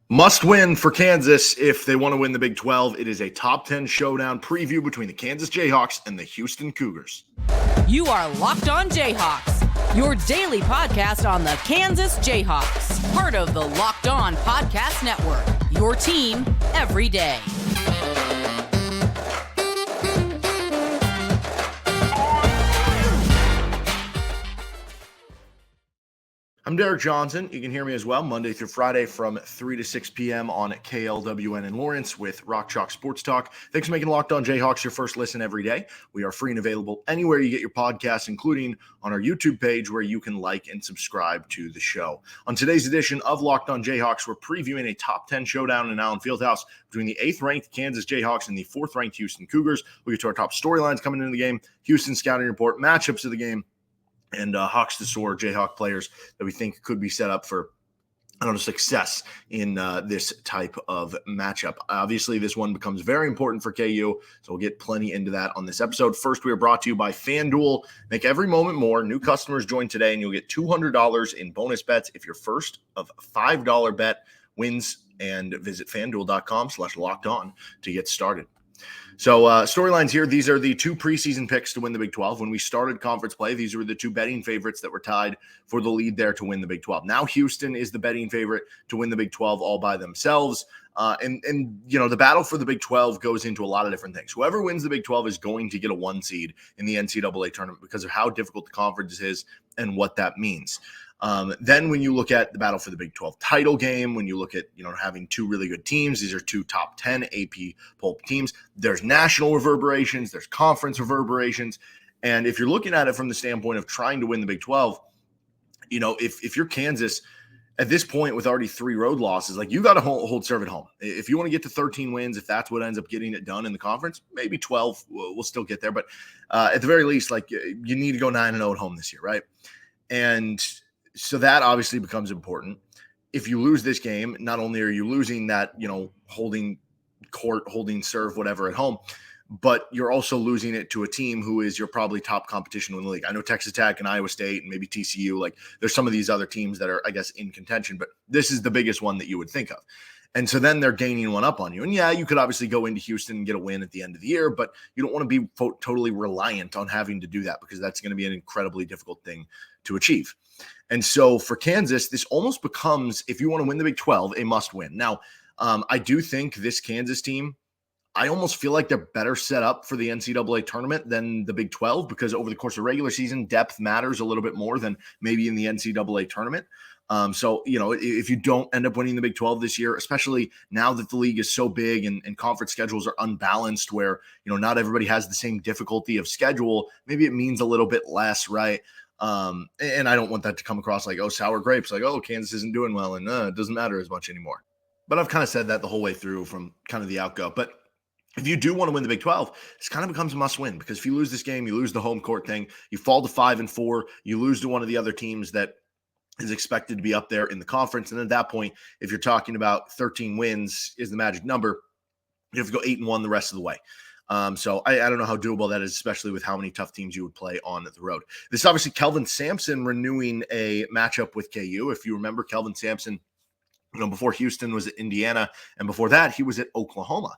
Must win for Kansas if they want to win the Big 12. It is a top 10 showdown preview between the Kansas Jayhawks and the Houston Cougars. You are Locked On Jayhawks, your daily podcast on the Kansas Jayhawks, part of the Locked On Podcast Network, your team every day. I'm Derek Johnson. You can hear me as well Monday through Friday from 3 to 6 p.m. on KLWN in Lawrence with Rock Chalk Sports Talk. Thanks for making Locked On Jayhawks your first listen every day. We are free and available anywhere you get your podcasts, including on our YouTube page where you can like and subscribe to the show. On today's edition of Locked On Jayhawks, we're previewing a top 10 showdown in Allen Fieldhouse between the 8th-ranked Kansas Jayhawks and the 4th-ranked Houston Cougars. We'll get to our top storylines coming into the game, Houston scouting report, matchups of the game, and Hawks to Soar Jayhawk players that we think could be set up for, success in this type of matchup. Obviously, this one becomes very important for KU, so we'll get plenty into that on this episode. First, we are brought to you by FanDuel. Make every moment more. New customers join today, and you'll get $200 in bonus bets if your first of $5 bet wins. And visit FanDuel.com/lockedon to get started. So storylines here, these are the two preseason picks to win the Big 12. When we started conference play, these were the two betting favorites that were tied for the lead there to win the Big 12. Now Houston is the betting favorite to win the Big 12 all by themselves. And the battle for the Big 12 goes into a lot of different things. Whoever wins the Big 12 is going to get a 1 seed in the NCAA tournament because of how difficult the conference is and what that means. Then when you look at the battle for the Big 12 title game, when you look at, having two really good teams, these are two top 10 AP poll teams. There's national reverberations, there's conference reverberations. And if you're looking at it from the standpoint of trying to win the Big 12, if you're Kansas at this point with already 3 road losses, like you got to hold serve at home. If you want to get to 13 wins, if that's what ends up getting it done in the conference, maybe 12, we'll still get there. But at the very least, like you need to go 9-0 at home this year, right? And so that obviously becomes important. If you lose this game, not only are you losing that, holding court, holding serve, whatever at home, but you're also losing it to a team who is your probably top competition in the league. I know Texas Tech and Iowa State and maybe TCU, like there's some of these other teams that are, I guess, in contention, but this is the biggest one that you would think of. And so then they're gaining one up on you. And yeah, you could obviously go into Houston and get a win at the end of the year, but you don't want to be totally reliant on having to do that because that's going to be an incredibly difficult thing to achieve. And so for Kansas, this almost becomes, if you want to win the Big 12, a must win. Now, I do think this Kansas team, I almost feel like they're better set up for the NCAA tournament than the Big 12 because over the course of regular season, depth matters a little bit more than maybe in the NCAA tournament. So, if you don't end up winning the Big 12 this year, especially now that the league is so big and conference schedules are unbalanced where, not everybody has the same difficulty of schedule, maybe it means a little bit less, right? And I don't want that to come across like, sour grapes, like, Kansas isn't doing well and it doesn't matter as much anymore. But I've kind of said that the whole way through from kind of the outgo. But if you do want to win the Big 12, this kind of becomes a must win because if you lose this game, you lose the home court thing, you fall to 5-4, you lose to one of the other teams that is expected to be up there in the conference. And at that point, if you're talking about 13 wins is the magic number, you have to go 8-1 the rest of the way. So I don't know how doable that is, especially with how many tough teams you would play on the road. This is obviously Kelvin Sampson renewing a matchup with KU. If you remember, Kelvin Sampson, before Houston was at Indiana, and before that, he was at Oklahoma.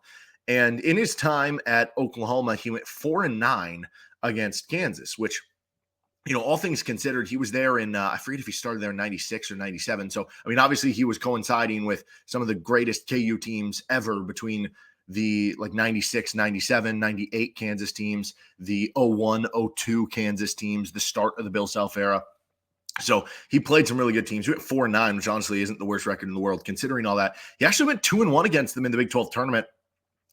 And in his time at Oklahoma, he went 4-9 against Kansas, which, all things considered, he was there in, I forget if he started there in 96 or 97. So, obviously he was coinciding with some of the greatest KU teams ever between the 96, 97, 98 Kansas teams, the 01, 02 Kansas teams, the start of the Bill Self era. So he played some really good teams. He went 4-9, which honestly isn't the worst record in the world considering all that. He actually went 2-1 against them in the Big 12 tournament,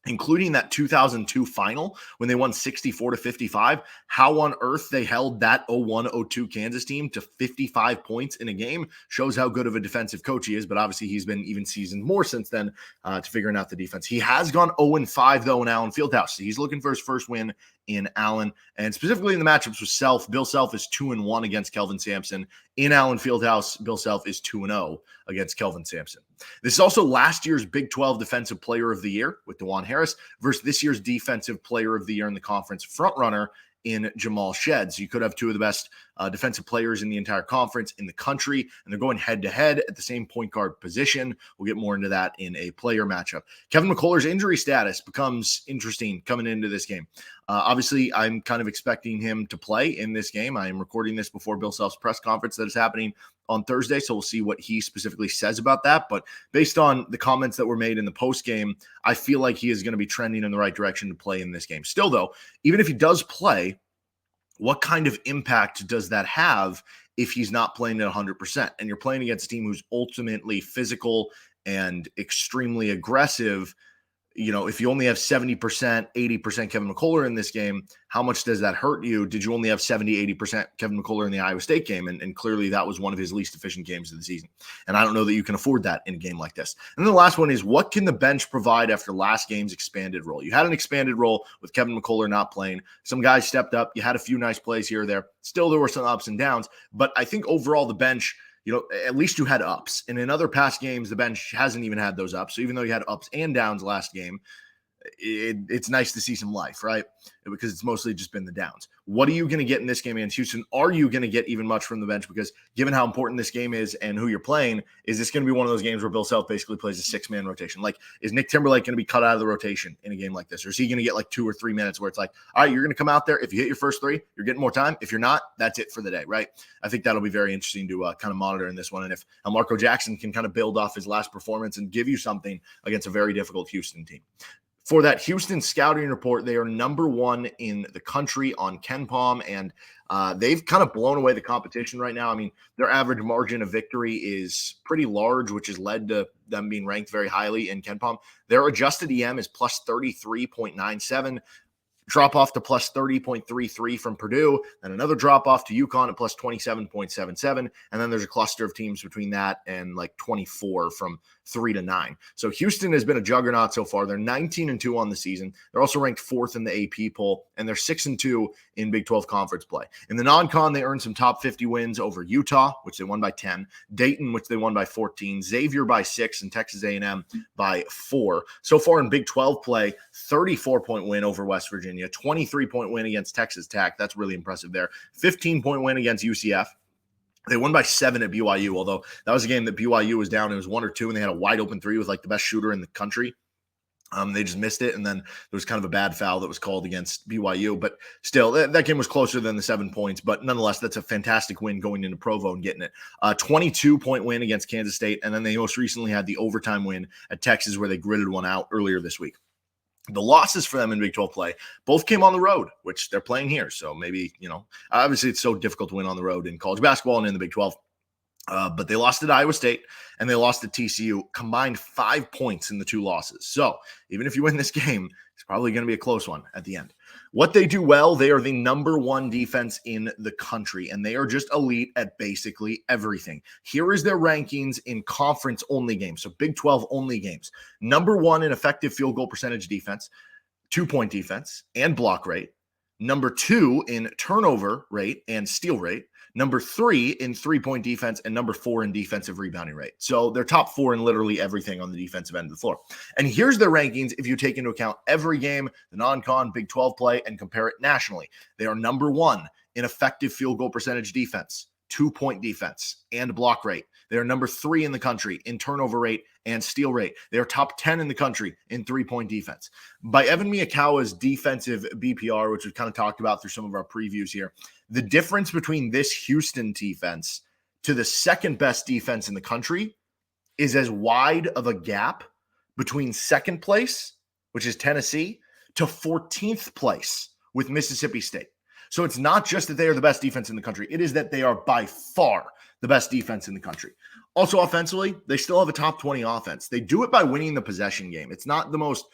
including that 2002 final when they won 64-55. How on earth they held that 01-02 Kansas team to 55 points in a game shows how good of a defensive coach he is, but obviously he's been even seasoned more since then to figuring out the defense. He has gone 0-5, though, in Allen Fieldhouse. So he's looking for his first win in Allen, and specifically in the matchups with Self. Bill Self is 2-1 against Kelvin Sampson. In Allen Fieldhouse, Bill Self is 2-0 against Kelvin Sampson. This is also last year's Big 12 Defensive Player of the Year with Dajuan Harris versus this year's Defensive Player of the Year in the conference frontrunner in Jamal Shead. So you could have two of the best defensive players in the entire conference, in the country, and they're going head-to-head at the same point guard position. We'll get more into that in a player matchup. Kevin McCullar's injury status becomes interesting coming into this game. Obviously, I'm kind of expecting him to play in this game. I am recording this before Bill Self's press conference that is happening on Thursday, so we'll see what he specifically says about that. But based on the comments that were made in the post game, I feel like he is going to be trending in the right direction to play in this game. Still, though, even if he does play, what kind of impact does that have if he's not playing at 100%? And you're playing against a team who's ultimately physical and extremely aggressive. You know, if you only have 70%, 80% Kevin McCullar in this game, how much does that hurt you? Did you only have 70, 80% Kevin McCullar in the Iowa State game? And clearly that was one of his least efficient games of the season. And I don't know that you can afford that in a game like this. And then the last one is, what can the bench provide after last game's expanded role? You had an expanded role with Kevin McCullar not playing. Some guys stepped up. You had a few nice plays here or there. Still, there were some ups and downs. But I think overall the bench, you know, at least you had ups. And in other past games, the bench hasn't even had those ups. So even though you had ups and downs last game, it's nice to see some life, right? Because it's mostly just been the downs. What are you going to get in this game against Houston? Are you going to get even much from the bench? Because given how important this game is and who you're playing, is this going to be one of those games where Bill Self basically plays a six-man rotation? Like, is Nick Timberlake going to be cut out of the rotation in a game like this? Or is he going to get like 2 or 3 minutes where it's like, all right, you're going to come out there. If you hit your first three, you're getting more time. If you're not, that's it for the day, right? I think that'll be very interesting to kind of monitor in this one. And if Marco Jackson can kind of build off his last performance and give you something against a very difficult Houston team. For that Houston scouting report, they are number 1 in the country on KenPom, and they've kind of blown away the competition right now. I mean, their average margin of victory is pretty large, which has led to them being ranked very highly in KenPom. Their adjusted EM is plus 33.97. Drop off to plus 30.33 from Purdue, and another drop off to UConn at plus 27.77. And then there's a cluster of teams between that and like 24 from 3 to 9. So Houston has been a juggernaut so far. They're 19-2 on the season. They're also ranked 4th in the AP poll, and they're 6-2 in Big 12 conference play. In the non-con, they earned some top 50 wins over Utah, which they won by 10, Dayton, which they won by 14, Xavier by 6, and Texas A&M by 4. So far in Big 12 play, 34-point win over West Virginia. 23-point win against Texas Tech. That's really impressive there. 15-point win against UCF. They won by 7 at BYU, although that was a game that BYU was down. It was 1 or 2, and they had a wide open three with like the best shooter in the country. They just missed it, and then there was kind of a bad foul that was called against BYU. But still, that game was closer than the 7 points. But nonetheless, that's a fantastic win going into Provo and getting it. 22-point win against Kansas State, and then they most recently had the overtime win at Texas where they gritted one out earlier this week. The losses for them in Big 12 play both came on the road, which they're playing here. So maybe, you know, obviously it's so difficult to win on the road in college basketball and in the Big 12. But they lost at Iowa State and they lost at TCU, combined 5 points in the 2 losses. So even if you win this game, it's probably going to be a close one at the end. What they do well, they are the number 1 defense in the country, and they are just elite at basically everything. Here is their rankings in conference-only games, so Big 12-only games. Number 1 in effective field goal percentage defense, 2-point defense, and block rate. Number 2 in turnover rate and steal rate. Number 3 in 3-point defense, and number 4 in defensive rebounding rate. So they're top 4 in literally everything on the defensive end of the floor. And here's their rankings if you take into account every game, the non-con, Big 12 play, and compare it nationally. They are number 1 in effective field goal percentage defense, 2-point defense, and block rate. They are number 3 in the country in turnover rate and steal rate. They are top 10 in the country in 3-point defense. By Evan Miyakawa's defensive BPR, which we've kind of talked about through some of our previews here, the difference between this Houston defense to the second best defense in the country is as wide of a gap between second place, which is Tennessee, to 14th place with Mississippi State. So it's not just that they are the best defense in the country. It is that they are by far the best defense in the country. Also offensively, they still have a top 20 offense. They do it by winning the possession game. It's not the most,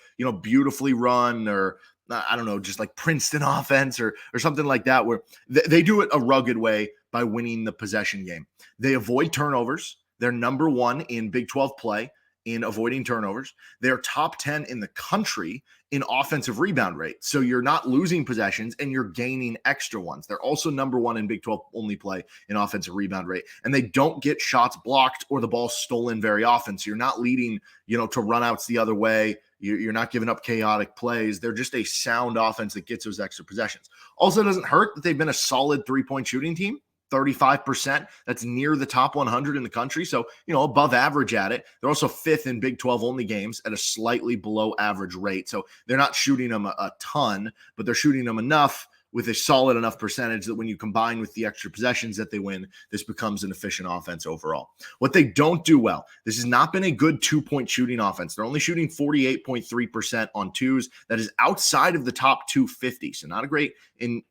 beautifully run or I don't know, just like Princeton offense or something like that, where they do it a rugged way by winning the possession game. They avoid turnovers. They're number 1 in Big 12 play in avoiding turnovers. They're top 10 in the country in offensive rebound rate. So you're not losing possessions and you're gaining extra ones. They're also number 1 in Big 12 only play in offensive rebound rate. And they don't get shots blocked or the ball stolen very often. So you're not leading, to runouts the other way, You're not giving up chaotic plays. They're just a sound offense that gets those extra possessions. Also, it doesn't hurt that they've been a solid three-point shooting team. 35%. That's near the top 100 in the country. So, above average at it. They're also fifth in Big 12 only games at a slightly below average rate. So they're not shooting them a ton, but they're shooting them enough with a solid enough percentage that when you combine with the extra possessions that they win, this becomes an efficient offense overall. What they don't do well, this has not been a good two-point shooting offense. They're only shooting 48.3% on twos. That is outside of the top 250. So not a great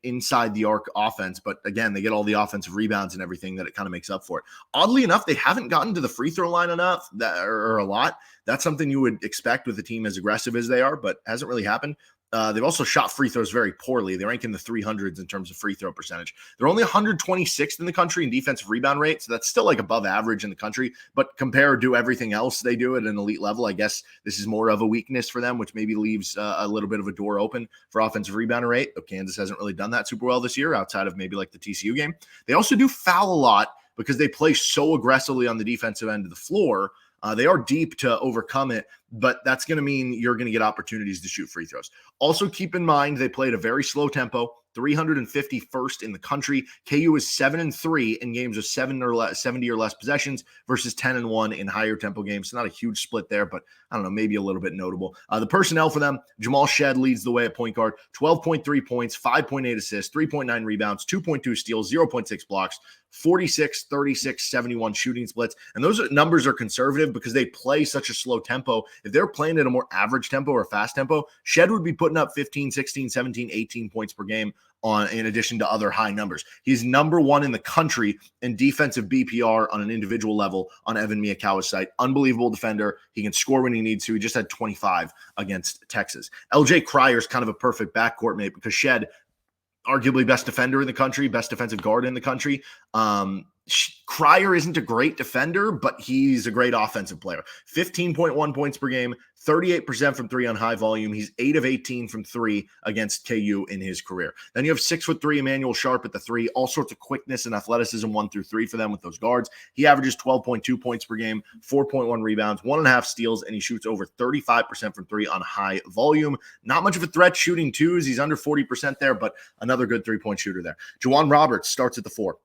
inside the arc offense, but again, they get all the offensive rebounds and everything that it kind of makes up for it. Oddly enough, they haven't gotten to the free throw line enough or a lot. That's something you would expect with a team as aggressive as they are, but hasn't really happened. They've also shot free throws very poorly. They rank in the 300s in terms of free throw percentage. They're only 126th in the country in defensive rebound rate, so that's still like above average in the country. But compared to everything else they do at an elite level, I guess this is more of a weakness for them, which maybe leaves a little bit of a door open for offensive rebound rate. Though Kansas hasn't really done that super well this year outside of maybe like the TCU game. They also do foul a lot because they play so aggressively on the defensive end of the floor. They are deep to overcome it, but that's going to mean you're going to get opportunities to shoot free throws. Also, keep in mind they play at a very slow tempo, 351st in the country. KU is 7-3 in games of 70 or less possessions versus 10-1 in higher tempo games. So not a huge split there, but I don't know, maybe a little bit notable. The personnel for them, Jamal Shead leads the way at point guard, 12.3 points, 5.8 assists, 3.9 rebounds, 2.2 steals, 0.6 blocks, 46, 36, 71 shooting splits. And those numbers are conservative because they play such a slow tempo. If they're playing at a more average tempo or fast tempo, Shead would be putting up 15, 16, 17, 18 points per game in addition to other high numbers. He's number one in the country in defensive BPR on an individual level on Evan Miyakawa's site. Unbelievable defender. He can score when he needs to. He just had 25 against Texas. LJ Cryer's kind of a perfect backcourt mate because Shead, arguably best defender in the country, best defensive guard in the country. Cryer isn't a great defender, but he's a great offensive player. 15.1 points per game, 38% from three on high volume. He's 8 of 18 from three against KU in his career. Then you have 6'3" Emmanuel Sharp at the three, all sorts of quickness and athleticism 1 through 3 for them with those guards. He averages 12.2 points per game, 4.1 rebounds, 1.5 steals, and he shoots over 35% from three on high volume. Not much of a threat shooting twos. He's under 40% there, but another good three-point shooter there. Juwan Roberts starts at the 4.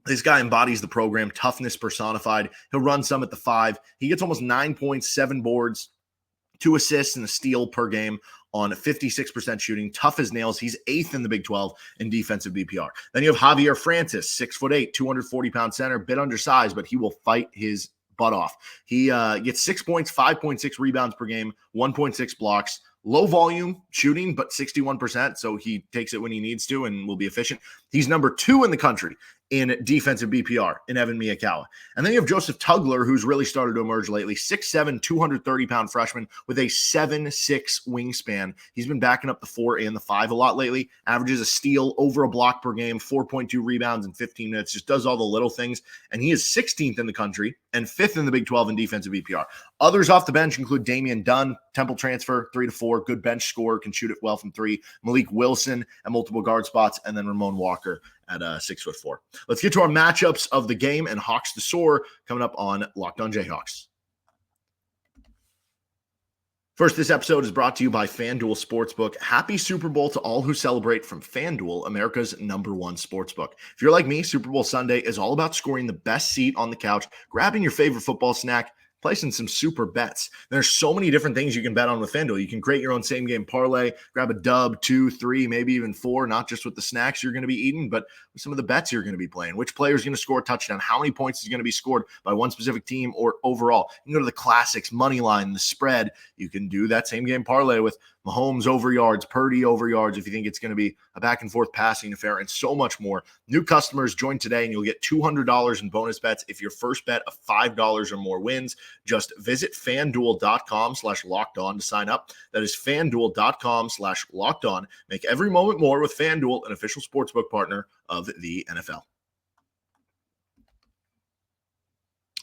This guy embodies the program, toughness personified. He'll run some at the 5. He gets almost 9 points, 7 boards, 2 assists, and a steal per game on 56% shooting. Tough as nails. He's 8th in the Big 12 in defensive BPR. Then you have Javier Francis, 6'8", 240-pound center, bit undersized, but he will fight his butt off. He gets 6 points, 5.6 rebounds per game, 1.6 blocks. Low volume shooting, but 61%. So he takes it when he needs to and will be efficient. He's number 2 in the country in defensive BPR in Evan Miyakawa. And then you have Joseph Tugler, who's really started to emerge lately. 6'7", 230-pound freshman with a 7'6" wingspan. He's been backing up the 4 and the 5 a lot lately. Averages a steal, over a block per game, 4.2 rebounds in 15 minutes. Just does all the little things. And he is 16th in the country and 5th in the Big 12 in defensive BPR. Others off the bench include Damian Dunn, Temple transfer, 3 to 4, good bench scorer, can shoot it well from 3. Malik Wilson at multiple guard spots, and then Ramon Walker at 6'4". Let's get to our matchups of the game and Hawks to Soar coming up on Locked On Jayhawks. First, this episode is brought to you by FanDuel Sportsbook. Happy Super Bowl to all who celebrate from FanDuel, America's #1 sportsbook. If you're like me, Super Bowl Sunday is all about scoring the best seat on the couch, grabbing your favorite football snack, placing some super bets. There's so many different things you can bet on with FanDuel. You can create your own same game parlay, grab a dub, 2, 3, maybe even 4, not just with the snacks you're going to be eating, but with some of the bets you're going to be playing. Which player is going to score a touchdown? How many points is going to be scored by one specific team or overall? You can go to the classics, money line, the spread. You can do that same game parlay with Mahomes over yards, Purdy over yards, if you think it's going to be a back and forth passing affair, and so much more. New customers join today and you'll get $200 in bonus bets if your first bet of $5 or more wins. Just visit FanDuel.com/lockedon to sign up. That is FanDuel.com/lockedon. Make every moment more with FanDuel, an official sportsbook partner of the NFL.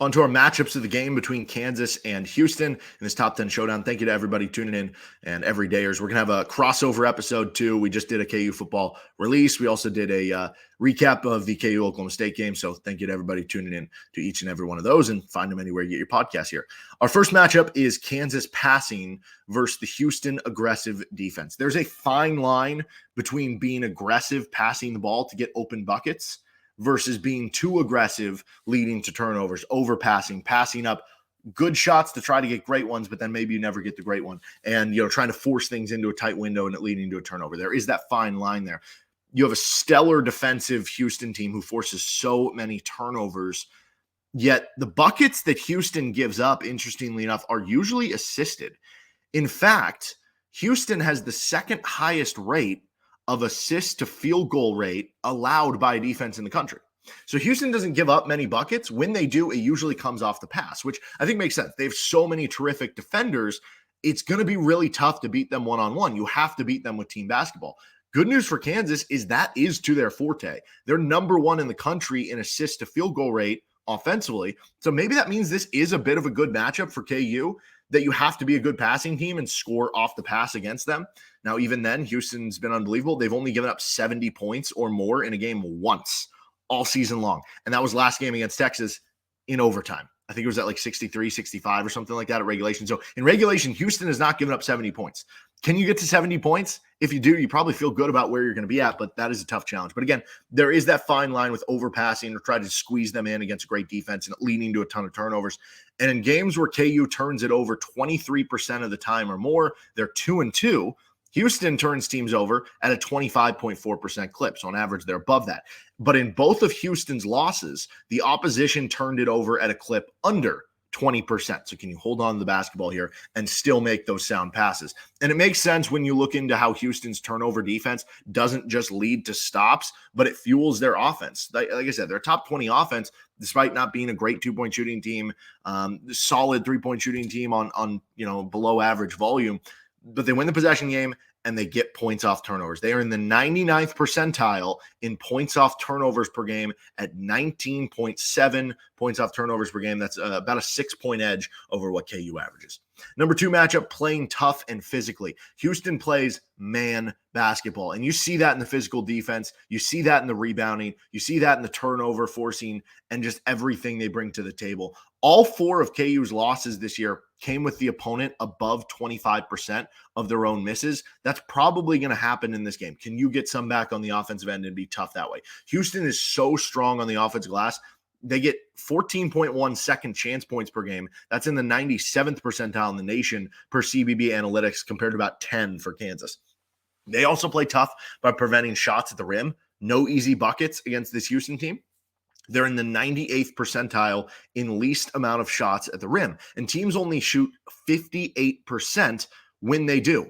On to our matchups of the game between Kansas and Houston in this top 10 showdown. Thank you to everybody tuning in and everydayers. We're going to have a crossover episode too. We just did a KU football release. We also did a recap of the KU Oklahoma State game. So thank you to everybody tuning in to each and every one of those, and find them anywhere you get your podcast here. Our first matchup is Kansas passing versus the Houston aggressive defense. There's a fine line between being aggressive, passing the ball to get open buckets, versus being too aggressive, leading to turnovers, overpassing, passing up good shots to try to get great ones, but then maybe you never get the great one. And, trying to force things into a tight window and it leading to a turnover. There is that fine line there. You have a stellar defensive Houston team who forces so many turnovers, yet the buckets that Houston gives up, interestingly enough, are usually assisted. In fact, Houston has the second highest rate of assist to field goal rate allowed by a defense in the country. So Houston doesn't give up many buckets. When they do, it usually comes off the pass, which I think makes sense. They have so many terrific defenders. It's going to be really tough to beat them one-on-one. You have to beat them with team basketball. Good news for Kansas is that is to their forte. They're number one in the country in assist to field goal rate offensively. So maybe that means this is a bit of a good matchup for KU, that you have to be a good passing team and score off the pass against them. Now, even then, Houston's been unbelievable. They've only given up 70 points or more in a game once all season long. And that was last game against Texas in overtime. I think it was at like 63, 65 or something like that at regulation. So in regulation, Houston has not given up 70 points. Can you get to 70 points? If you do, you probably feel good about where you're going to be at, but that is a tough challenge. But again, there is that fine line with overpassing or trying to squeeze them in against a great defense and leading to a ton of turnovers. And in games where KU turns it over 23% of the time or more, they're 2-2. Houston turns teams over at a 25.4% clip. So on average, they're above that. But in both of Houston's losses, the opposition turned it over at a clip under 20%. So can you hold on to the basketball here and still make those sound passes? And it makes sense when you look into how Houston's turnover defense doesn't just lead to stops, but it fuels their offense. Like I said, they're a top 20 offense, despite not being a great 2-point shooting team, solid 3-point shooting team on below average volume. But they win the possession game and they get points off turnovers. They are in the 99th percentile in points off turnovers per game at 19.7 points off turnovers per game. That's about a 6-point edge over what KU averages. Number 2 matchup, playing tough and physically. Houston plays man basketball, and you see that in the physical defense. You see that in the rebounding. You see that in the turnover forcing and just everything they bring to the table. All 4 of KU's losses this year came with the opponent above 25% of their own misses. That's probably going to happen in this game. Can you get some back on the offensive end and be tough that way? Houston is so strong on the offensive glass. They get 14.1 second chance points per game. That's in the 97th percentile in the nation per CBB analytics, compared to about 10 for Kansas. They also play tough by preventing shots at the rim. No easy buckets against this Houston team. They're in the 98th percentile in least amount of shots at the rim. And teams only shoot 58% when they do.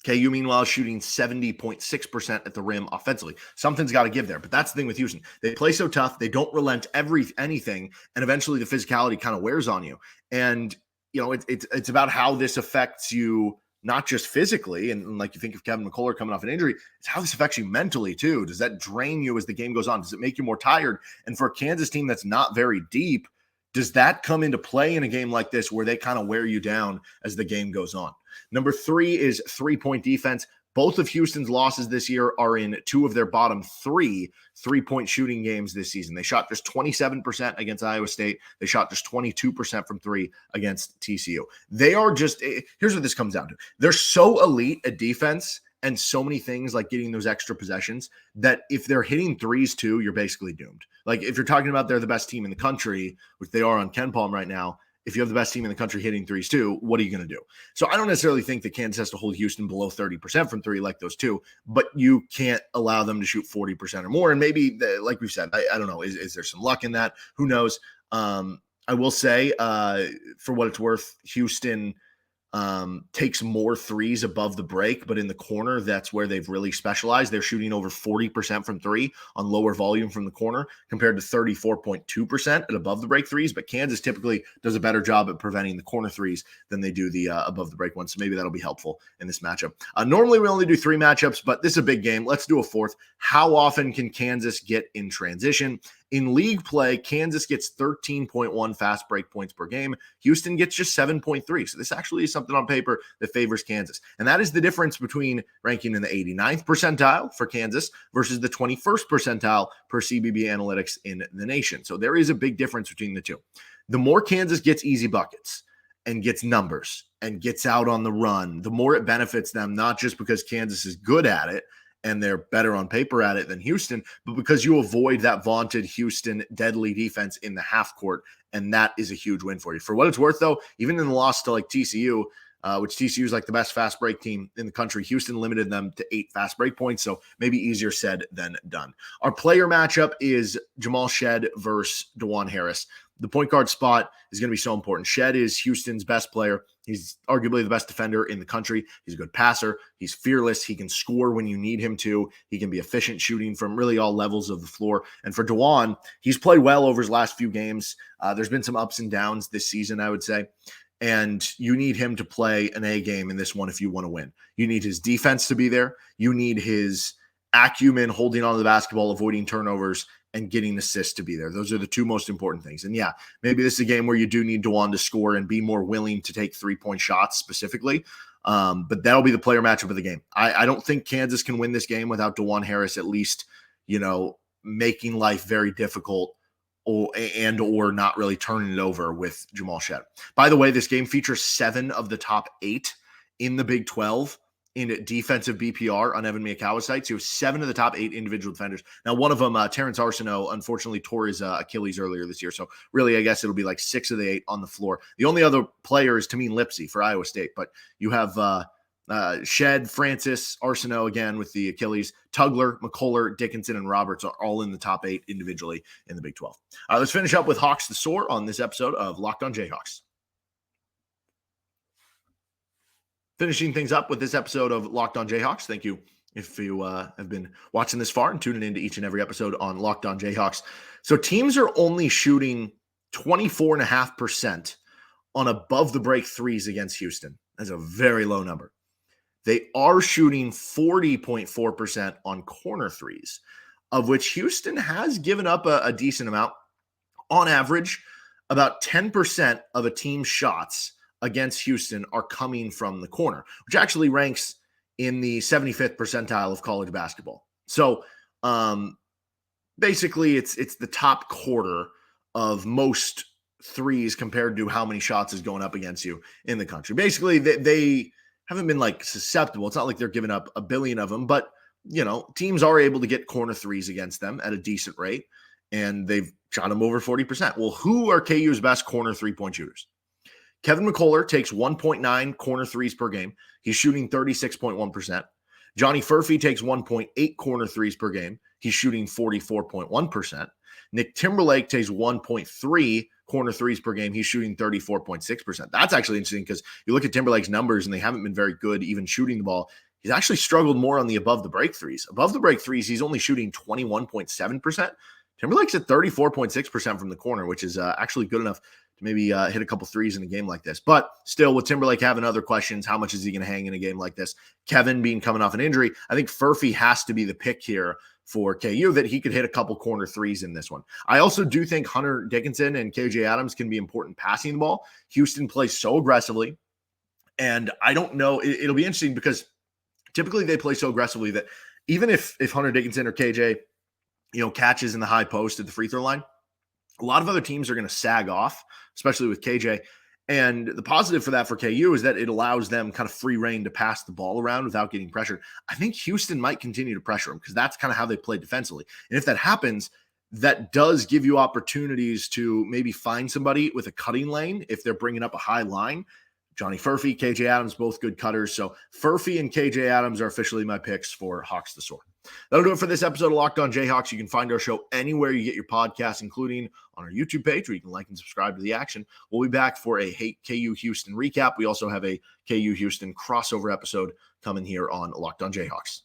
KU, meanwhile, is shooting 70.6% at the rim offensively. Something's got to give there. But that's the thing with Houston. They play so tough. They don't relent anything. And eventually the physicality kind of wears on you. And, it's about how this affects you, not just physically, and like you think of Kevin McCullar coming off an injury, it's how this affects you mentally too. Does that drain you as the game goes on? Does it make you more tired? And for a Kansas team that's not very deep, does that come into play in a game like this where they kind of wear you down as the game goes on? Number 3 is 3-point defense. Both of Houston's losses this year are in 2 of their bottom 3 3-point shooting games this season. They shot just 27% against Iowa State. They shot just 22% from 3 against TCU. They are just, here's what this comes down to. They're so elite at defense and so many things like getting those extra possessions that if they're hitting threes too, you're basically doomed. Like if you're talking about they're the best team in the country, which they are on Ken Palm right now, if you have the best team in the country hitting threes too, what are you going to do? So I don't necessarily think that Kansas has to hold Houston below 30% from 3 like those two, but you can't allow them to shoot 40% or more. And maybe, like we've said, I don't know, is there some luck in that? Who knows? I will say, for what it's worth, Houston takes more threes above the break, but in the corner, that's where they've really specialized. They're shooting over 40% from 3 on lower volume from the corner compared to 34.2% at above the break threes. But Kansas typically does a better job at preventing the corner threes than they do the above the break ones. So maybe that'll be helpful in this matchup. Normally we only do 3 matchups, but this is a big game. Let's do a 4th. How often can Kansas get in transition? In league play, Kansas gets 13.1 fast break points per game. Houston gets just 7.3. So this actually is something on paper that favors Kansas. And that is the difference between ranking in the 89th percentile for Kansas versus the 21st percentile per CBB Analytics in the nation. So there is a big difference between the two. The more Kansas gets easy buckets and gets numbers and gets out on the run, the more it benefits them, not just because Kansas is good at it and they're better on paper at it than Houston, but because you avoid that vaunted Houston deadly defense in the half court, and that is a huge win for you. For what it's worth, though, even in the loss to like TCU, which TCU is like the best fast break team in the country, Houston limited them to 8 fast break points, so maybe easier said than done. Our player matchup is Jamal Shead versus Dajuan Harris. The point guard spot is going to be so important. Shead is Houston's best player. He's arguably the best defender in the country. He's a good passer. He's fearless. He can score when you need him to. He can be efficient shooting from really all levels of the floor. And for Dajuan, he's played well over his last few games. There's been some ups and downs this season, I would say. And you need him to play an A game in this one if you want to win. You need his defense to be there. You need his acumen holding on to the basketball, avoiding turnovers, and getting assists to be there. Those are the two most important things. And yeah, maybe this is a game where you do need Dajuan to score and be more willing to take 3-point shots specifically. But that'll be the player matchup of the game. I don't think Kansas can win this game without Dajuan Harris at least, making life very difficult or not really turning it over with Jamal Shead. By the way, this game features 7 of the top 8 in the Big 12 in defensive BPR on Evan Miyakawa's site. So he was 7 of the top 8 individual defenders. Now, one of them, Terrence Arsenault, unfortunately tore his Achilles earlier this year. So really, I guess it'll be like 6 of the 8 on the floor. The only other player is Tameen Lipsey for Iowa State. But you have Shead, Francis, Arsenault again with the Achilles, Tugler, McCullar, Dickinson, and Roberts are all in the top 8 individually in the Big 12. Let's finish up with Hawks the Soar on this episode of Locked on Jayhawks. Finishing things up with this episode of Locked on Jayhawks. Thank you if you have been watching this far and tuning into each and every episode on Locked on Jayhawks. So teams are only shooting 24.5% on above the break threes against Houston. That's a very low number. They are shooting 40.4% on corner threes, of which Houston has given up a decent amount. On average, about 10% of a team's shots against Houston are coming from the corner, which actually ranks in the 75th percentile of college basketball. So basically it's the top quarter of most threes compared to how many shots is going up against you in the country. Basically, they haven't been like susceptible. It's not like they're giving up a billion of them, but teams are able to get corner threes against them at a decent rate, and they've shot them over 40%. Well, who are KU's best corner three-point shooters? Kevin McCullar takes 1.9 corner threes per game. He's shooting 36.1%. Johnny Furphy takes 1.8 corner threes per game. He's shooting 44.1%. Nick Timberlake takes 1.3 corner threes per game. He's shooting 34.6%. That's actually interesting because you look at Timberlake's numbers and they haven't been very good even shooting the ball. He's actually struggled more on the above the break threes. Above the break threes, he's only shooting 21.7%. Timberlake's at 34.6% from the corner, which is actually good enough to maybe hit a couple threes in a game like this. But still, with Timberlake having other questions, how much is he going to hang in a game like this? Kevin being coming off an injury, I think Furphy has to be the pick here for KU, that he could hit a couple corner threes in this one. I also do think Hunter Dickinson and KJ Adams can be important passing the ball. Houston plays so aggressively, and I don't know. It'll be interesting because typically they play so aggressively that even if Hunter Dickinson or KJ catches in the high post at the free throw line, a lot of other teams are going to sag off, especially with KJ. And the positive for that for KU is that it allows them kind of free reign to pass the ball around without getting pressured. I think Houston might continue to pressure them because that's kind of how they play defensively. And if that happens, that does give you opportunities to maybe find somebody with a cutting lane if they're bringing up a high line. Johnny Furphy, KJ Adams, both good cutters. So Furphy and KJ Adams are officially my picks for Hawks the Soar. That'll do it for this episode of Locked on Jayhawks. You can find our show anywhere you get your podcasts, including on our YouTube page where you can like and subscribe to the action. We'll be back for a KU Houston recap. We also have a KU Houston crossover episode coming here on Locked on Jayhawks.